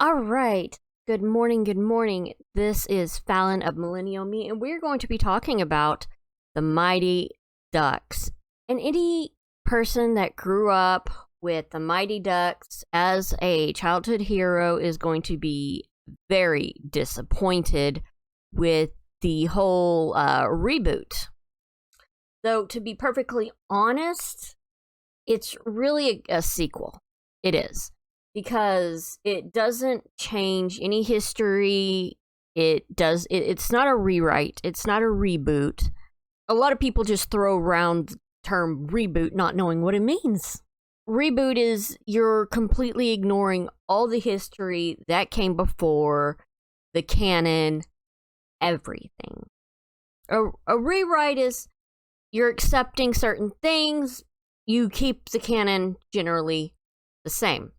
All right. Good morning. Good morning. This is Fallon of Millennial Me, and we're going to be talking about the Mighty Ducks. And any person that grew up with the Mighty Ducks as a childhood hero is going to be very disappointed with the whole reboot. Though, to be perfectly honest, it's really a sequel. It is. Because it doesn't change any history. It's not a rewrite. It's not a reboot. A lot of people just throw around the term reboot not knowing what it means. Reboot is you're completely ignoring all the history that came before, the canon, everything. A rewrite is you're accepting certain things, you keep the canon generally the same.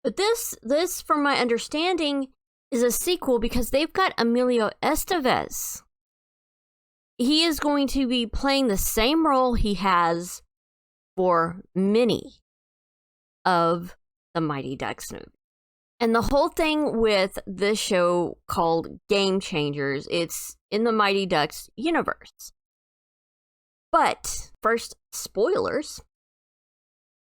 But this, from my understanding, is a sequel because they've got Emilio Estevez. He is going to be playing the same role he has for many of the Mighty Ducks movies. And the whole thing with this show called Game Changers, it's in the Mighty Ducks universe. But first, spoilers.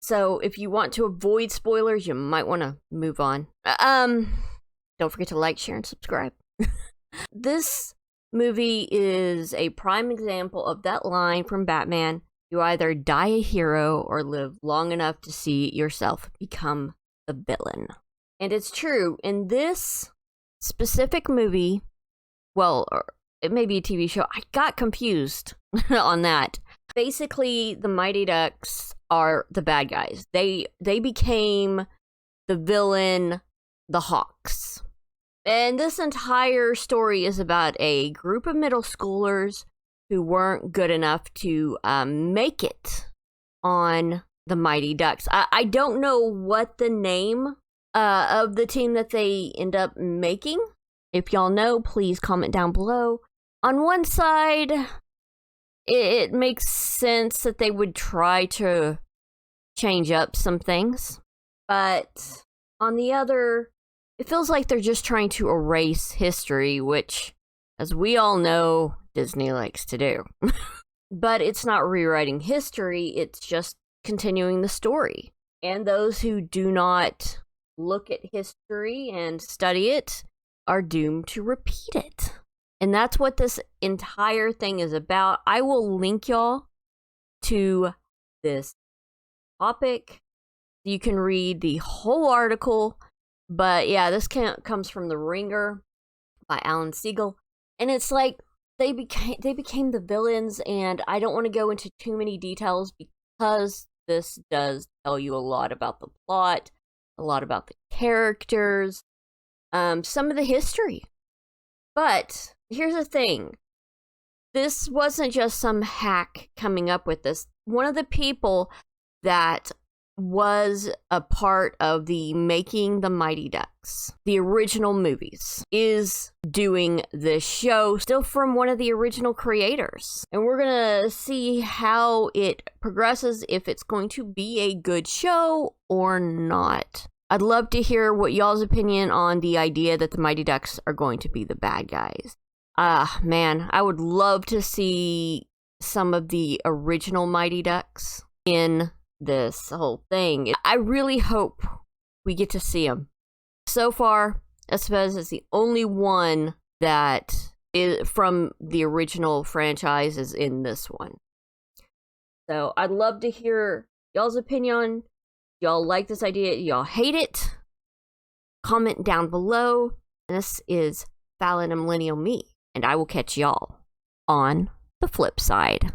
So if you want to avoid spoilers, you might want to move on. Don't forget to like, share, and subscribe. This movie is a prime example of that line from Batman: you either die a hero or live long enough to see yourself become the villain. And it's true. In this specific movie, well, it may be a TV show. I got confused on that. Basically, the Mighty Ducks are the bad guys. They became the villain, the Hawks. And this entire story is about a group of middle schoolers who weren't good enough to make it on the Mighty Ducks. I don't know what the name of the team that they end up making. If y'all know, please comment down below. On one side, it makes sense that they would try to change up some things. But on the other, it feels like they're just trying to erase history, which, as we all know, Disney likes to do. But it's not rewriting history, it's just continuing the story. And those who do not look at history and study it are doomed to repeat it. And that's what this entire thing is about. I will link y'all to this topic. You can read the whole article. But yeah, this comes from The Ringer by Alan Siegel. And it's like they became the villains, and I don't want to go into too many details because this does tell you a lot about the plot, a lot about the characters, some of the history. But here's the thing. This wasn't just some hack coming up with this. One of the people that was a part of the Making the Mighty Ducks, the original movies, is doing this show, still from one of the original creators. And we're gonna see how it progresses, if it's going to be a good show or not. I'd love to hear what y'all's opinion on the idea that the Mighty Ducks are going to be the bad guys. Man, I would love to see some of the original Mighty Ducks in this whole thing. I really hope we get to see them. So far, Estevez is the only one that is from the original franchise is in this one. So I'd love to hear y'all's opinion. Y'all like this idea? Y'all hate it? Comment down below. This is Fallon and Millennial Me, and I will catch y'all on the flip side.